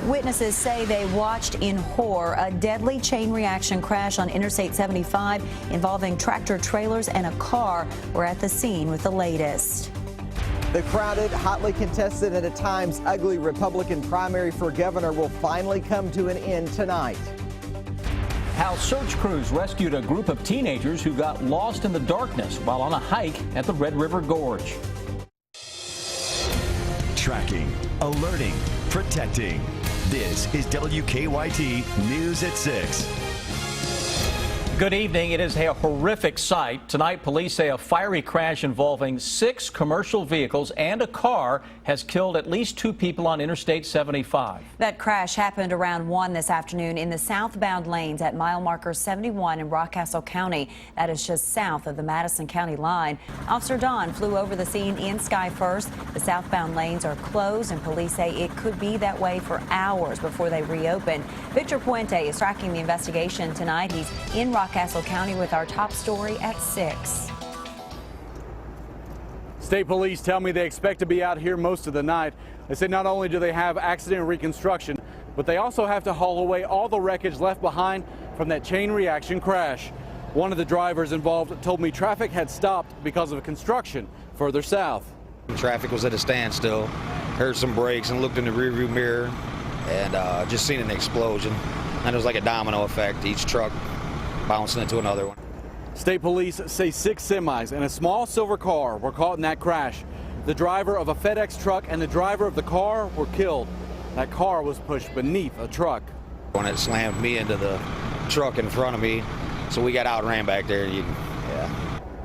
Witnesses say they watched in horror a deadly chain reaction crash on Interstate 75 involving tractor trailers and a car. We're at the scene with the latest. The crowded, hotly contested, and at times ugly Republican primary for governor will finally come to an end tonight. How search crews rescued a group of teenagers who got lost in the darkness while on a hike at the Red River Gorge. Tracking, alerting, protecting. This is WKYT News at 6. Good evening. It is a horrific sight. Tonight, police say a fiery crash involving 6 commercial vehicles and a car has killed at least 2 people on Interstate 75. That crash happened around 1 this afternoon in the southbound lanes at mile marker 71 in Rockcastle County. That is just south of the Madison County line. Officer Don flew over the scene in Sky First. The southbound lanes are closed, and police say it could be that way for hours before they reopen. Victor Puente is tracking the investigation tonight. He's in Rockcastle County with our top story at 6. State police tell me they expect to be out here most of the night. They say not only do they have accident reconstruction, but they also have to haul away all the wreckage left behind from that chain reaction crash. One of the drivers involved told me traffic had stopped because of construction further south. Traffic was at a standstill. Heard some brakes and looked in the rearview mirror and just seen an explosion. And it was like a domino effect, each truck bouncing into another one. State police say 6 semis and a small silver car were caught in that crash. The driver of a FedEx truck and the driver of the car were killed. That car was pushed beneath a truck. When it slammed me into the truck in front of me, so we got out and ran back there.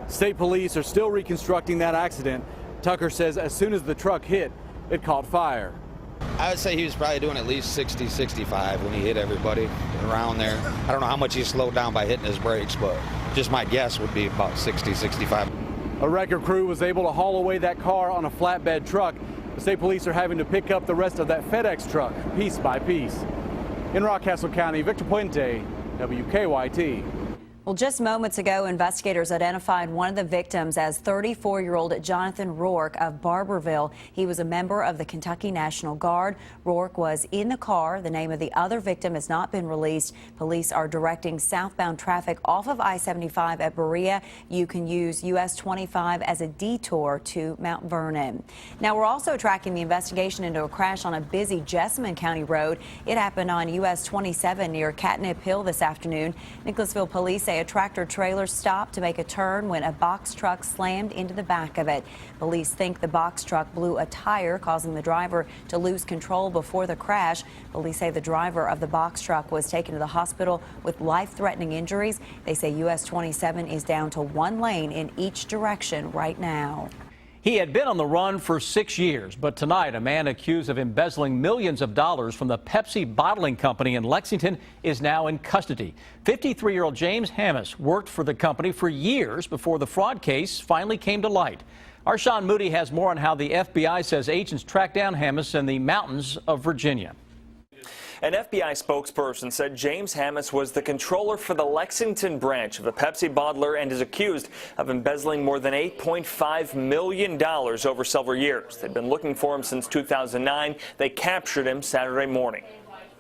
State police are still reconstructing that accident. Tucker says as soon as the truck hit, it caught fire. I would say he was probably doing at least 60, 65 when he hit everybody around there. I don't know how much he slowed down by hitting his brakes, but just my guess would be about 60, 65. A wrecker crew was able to haul away that car on a flatbed truck. The state police are having to pick up the rest of that FedEx truck piece by piece. In Rockcastle County, Victor Puente, WKYT. Well, just moments ago, investigators identified one of the victims as 34-year-old Jonathan Rourke of Barberville. He was a member of the Kentucky National Guard. Rourke was in the car. The name of the other victim has not been released. Police are directing southbound traffic off of I-75 at Berea. You can use US 25 as a detour to Mount Vernon. Now, we're also tracking the investigation into a crash on a busy Jessamine County road. It happened on US 27 near Catnip Hill this afternoon. Nicholasville police say a tractor trailer stopped to make a turn when a box truck slammed into the back of it. Police think the box truck blew a tire, causing the driver to lose control before the crash. Police say the driver of the box truck was taken to the hospital with life-threatening injuries. They say US 27 is down to 1 lane in each direction right now. He had been on the run for 6 years, but tonight a man accused of embezzling millions of dollars from the Pepsi bottling company in Lexington is now in custody. 53-year-old James Hammis worked for the company for years before the fraud case finally came to light. Our Sean Moody has more on how the FBI says agents tracked down Hammis in the mountains of Virginia. An FBI spokesperson said James Hammis was the controller for the Lexington branch of the Pepsi bottler and is accused of embezzling more than $8.5 million over several years. They've been looking for him since 2009. They captured him Saturday morning.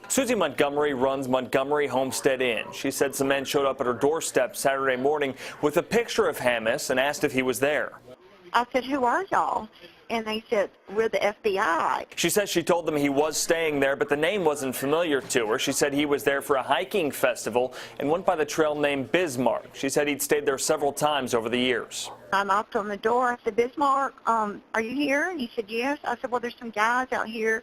Susie Montgomery runs Montgomery Homestead Inn. She said some men showed up at her doorstep Saturday morning with a picture of Hammis and asked if he was there. I said, "Who are y'all?" And they said, "We're the FBI." She says she told them he was staying there, but the name wasn't familiar to her. She said he was there for a hiking festival and went by the trail named Bismarck. She said he'd stayed there several times over the years. I knocked on the door. I said, "Bismarck, are you here?" And he said, "Yes." I said, "Well, there's some guys out here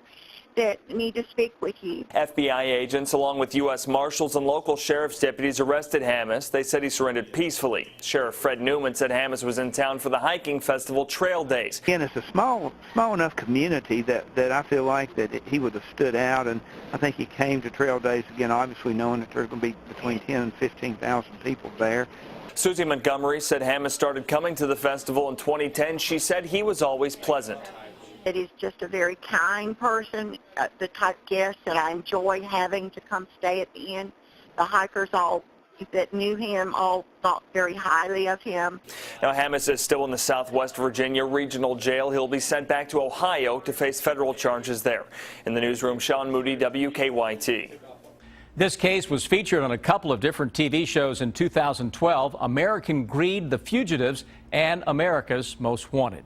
that need to speak with you." FBI agents, along with U.S. Marshals and local sheriff's deputies, arrested Hammis. They said he surrendered peacefully. Sheriff Fred Newman said Hammis was in town for the hiking festival Trail Days. Again, it's a small enough community that I feel like that he would have stood out, and I think he came to Trail Days, again, obviously knowing that there's going to be between 10 and 15,000 people there. Susie Montgomery said Hammis started coming to the festival in 2010. She said he was always pleasant. That he's just a very kind person, the type guest that I enjoy having to come stay at the inn. The hikers all that knew him all thought very highly of him. Now, Hammes is still in the Southwest Virginia Regional Jail. He'll be sent back to Ohio to face federal charges there. In the newsroom, Sean Moody, WKYT. This case was featured on a couple of different TV shows in 2012, American Greed, The Fugitives, and America's Most Wanted.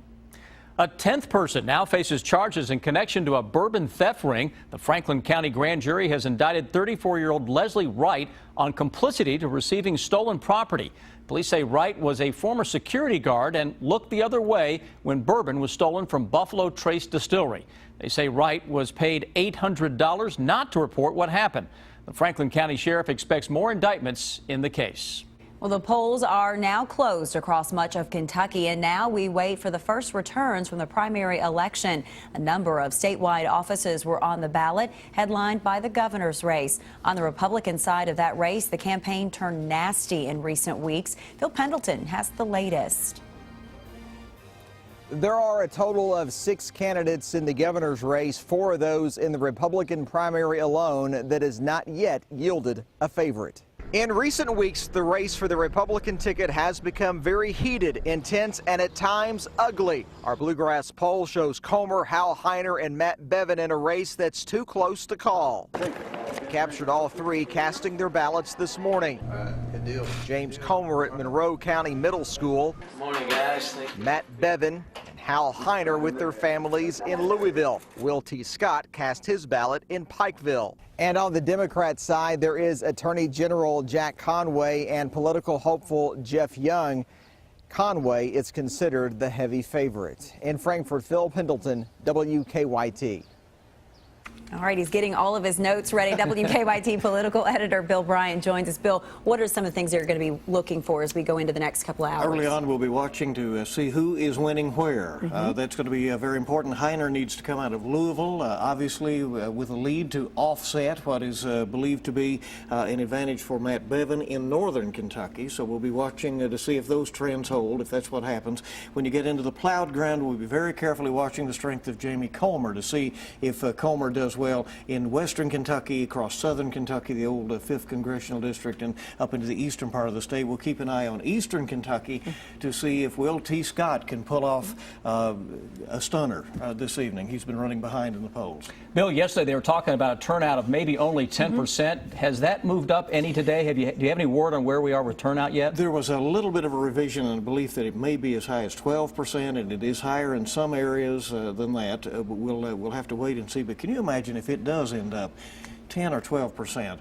A 10th person now faces charges in connection to a bourbon theft ring. The Franklin County grand jury has indicted 34-year-old Leslie Wright on complicity to receiving stolen property. Police say Wright was a former security guard and looked the other way when bourbon was stolen from Buffalo Trace Distillery. They say Wright was paid $800 not to report what happened. The Franklin County Sheriff expects more indictments in the case. Well, the polls are now closed across much of Kentucky, and now we wait for the first returns from the primary election. A number of statewide offices were on the ballot, headlined by the governor's race. On the Republican side of that race, the campaign turned nasty in recent weeks. Phil Pendleton has the latest. There are a total of 6 candidates in the governor's race, 4 of those in the Republican primary alone, that has not yet yielded a favorite. In recent weeks, the race for the Republican ticket has become very heated, intense, and at times ugly. Our Bluegrass poll shows Comer, Hal Heiner, and Matt Bevin in a race that's too close to call. Captured all 3 casting their ballots this morning. Good deal. James Comer at Monroe County Middle School. Good morning, guys. Matt Bevin and Hal Heiner with their families in Louisville. Will T. Scott cast his ballot in Pikeville. And on the Democrat side, there is Attorney General Jack Conway and political hopeful Jeff Young. Conway is considered the heavy favorite. In Frankfort, Phil Pendleton, WKYT. All right, he's getting all of his notes ready. WKYT political editor Bill Bryant joins us. Bill, what are some of the things you're going to be looking for as we go into the next couple of hours? Early on, we'll be watching to see who is winning where. That's going to be very important. Heiner needs to come out of Louisville, obviously with a lead to offset what is believed to be an advantage for Matt Bevin in northern Kentucky. So we'll be watching to see if those trends hold, if that's what happens. When you get into the plowed ground, we'll be very carefully watching the strength of Jamie Comer to see if Comer does well in western Kentucky, across southern Kentucky, the old 5th Congressional District, and up into the eastern part of the state. We'll keep an eye on eastern Kentucky to see if Will T. Scott can pull off a stunner this evening. He's been running behind in the polls. Bill, yesterday they were talking about a turnout of maybe only 10%. Has that moved up any today? Do you have any word on where we are with turnout yet? There was a little bit of a revision and a belief that it may be as high as 12%, and it is higher in some areas than that. But we'll have to wait and see. But can you imagine if it does end up 10 or 12%,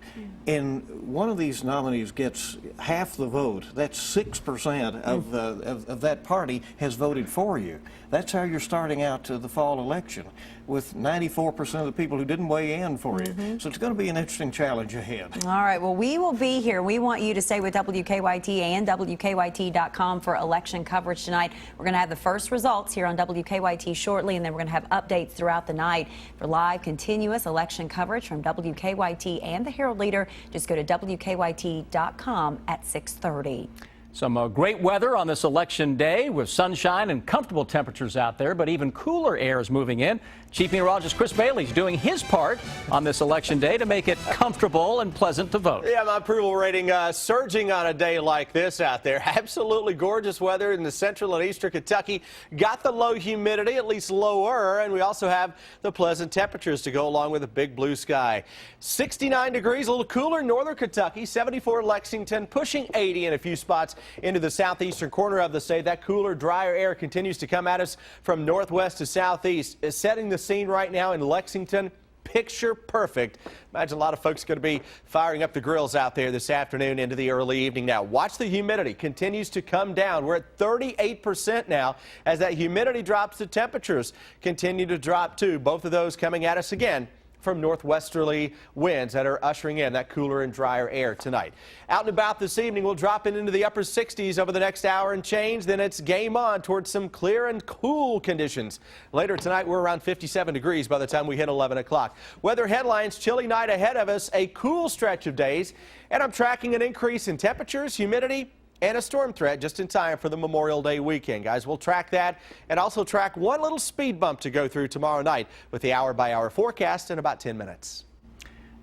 and one of these nominees gets half the vote, that's 6% of that party has voted for you. That's how you're starting out the fall election, with 94% of the people who didn't weigh in for you. So it's going to be an interesting challenge ahead. All right, well, we will be here. We want you to stay with WKYT and WKYT.com for election coverage tonight. We're going to have the first results here on WKYT shortly, and then we're going to have updates throughout the night. For live, continuous election coverage from WKYT and the Herald Leader, just go to WKYT.com at 6:30. Some great weather on this election day with sunshine and comfortable temperatures out there, but even cooler air is moving in. Chief Meteorologist Chris Bailey's doing his part on this election day to make it comfortable and pleasant to vote. Yeah, my approval rating surging on a day like this out there. Absolutely gorgeous weather in the central and eastern Kentucky. Got the low humidity, at least lower, and we also have the pleasant temperatures to go along with a big blue sky. 69 degrees, a little cooler in northern Kentucky, 74 Lexington, pushing 80 in a few spots into the southeastern corner of the state. That cooler, drier air continues to come at us from northwest to southeast. Is setting the scene right now in Lexington. Picture perfect. Imagine a lot of folks going to be firing up the grills out there this afternoon into the early evening. Now, watch the humidity continues to come down. We're at 38% now. As that humidity drops, the temperatures continue to drop too. Both of those coming at us again from northwesterly winds that are ushering in that cooler and drier air tonight. Out and about this evening, we'll drop into the upper 60s over the next hour and change. Then it's game on towards some clear and cool conditions. Later tonight, we're around 57 degrees by the time we hit 11 o'clock. Weather headlines, chilly night ahead of us, a cool stretch of days, and I'm tracking an increase in temperatures, humidity, and a storm threat just in time for the Memorial Day weekend. Guys, we'll track that and also track one little speed bump to go through tomorrow night with the hour-by-hour forecast in about 10 minutes.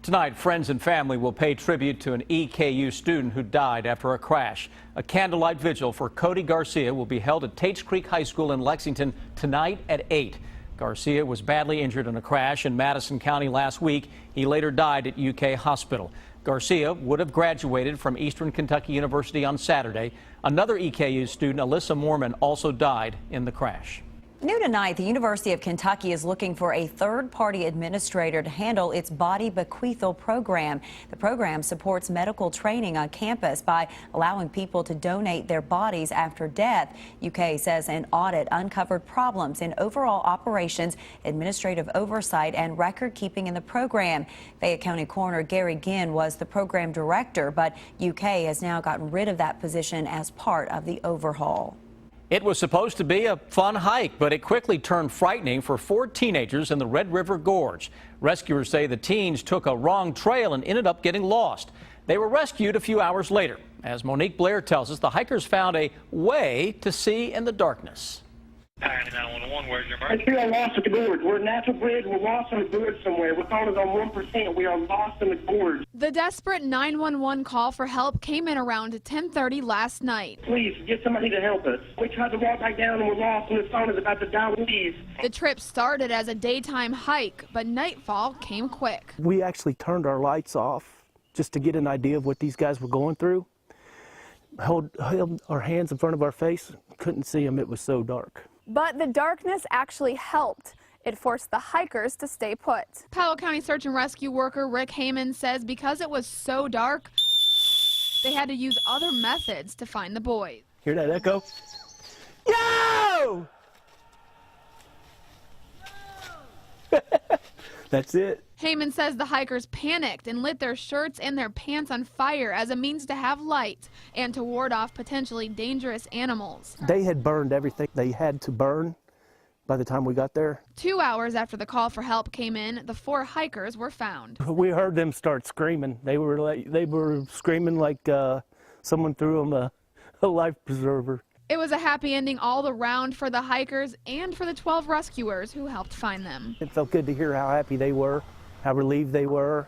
Tonight, friends and family will pay tribute to an EKU student who died after a crash. A candlelight vigil for Cody Garcia will be held at Tates Creek High School in Lexington tonight at 8. Garcia was badly injured in a crash in Madison County last week. He later died at UK Hospital. Garcia would have graduated from Eastern Kentucky University on Saturday. Another EKU student, Alyssa Mormon, also died in the crash. New tonight, the University of Kentucky is looking for a third-party administrator to handle its body bequeathal program. The program supports medical training on campus by allowing people to donate their bodies after death. UK says an audit uncovered problems in overall operations, administrative oversight, and record-keeping in the program. Fayette County Coroner Gary Ginn was the program director, but UK has now gotten rid of that position as part of the overhaul. It was supposed to be a fun hike, but it quickly turned frightening for 4 teenagers in the Red River Gorge. Rescuers say the teens took a wrong trail and ended up getting lost. They were rescued a few hours later. As Monique Blair tells us, the hikers found a way to see in the darkness. 911, where's your emergency? We are lost at the gorge. We're natural bridge. We're lost in the gorge somewhere. We're calling on 1%. We are lost in the gorge. The desperate 911 call for help came in around 10:30 last night. Please, get somebody to help us. We tried to walk back down and we're lost and the phone is about to die. Please. The trip started as a daytime hike, but nightfall came quick. We actually turned our lights off just to get an idea of what these guys were going through. Held our hands in front of our face. Couldn't see them. It was so dark. But the darkness actually helped. It forced the hikers to stay put. Powell County Search and Rescue worker Rick Heyman says because it was so dark, they had to use other methods to find the boys. Hear that echo? Yo! That's it. Heyman says the hikers panicked and lit their shirts and their pants on fire as a means to have light and to ward off potentially dangerous animals. They had burned everything they had to burn by the time we got there. 2 hours after the call for help came in, the 4 hikers were found. We heard them start screaming. They were screaming like someone threw them a life preserver. It was a happy ending all around for the hikers and for the 12 rescuers who helped find them. It felt good to hear how happy they were, how relieved they were,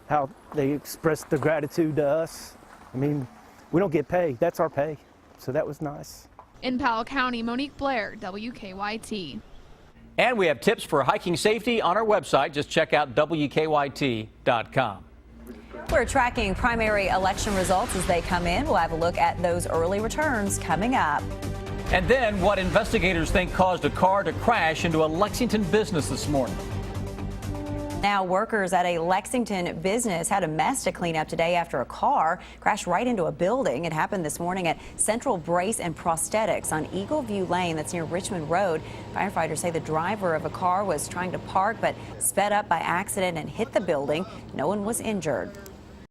how they expressed their gratitude to us. I mean, we don't get paid. That's our pay. So that was nice. In Powell County, Monique Blair, WKYT. And we have tips for hiking safety on our website. Just check out WKYT.com. We're tracking primary election results as they come in. We'll have a look at those early returns coming up. And then what investigators think caused a car to crash into a Lexington business this morning. Now, workers at a Lexington business had a mess to clean up today after a car crashed right into a building. It happened this morning at Central Brace and Prosthetics on Eagle View Lane, that's near Richmond Road. Firefighters say the driver of a car was trying to park but sped up by accident and hit the building. No one was injured.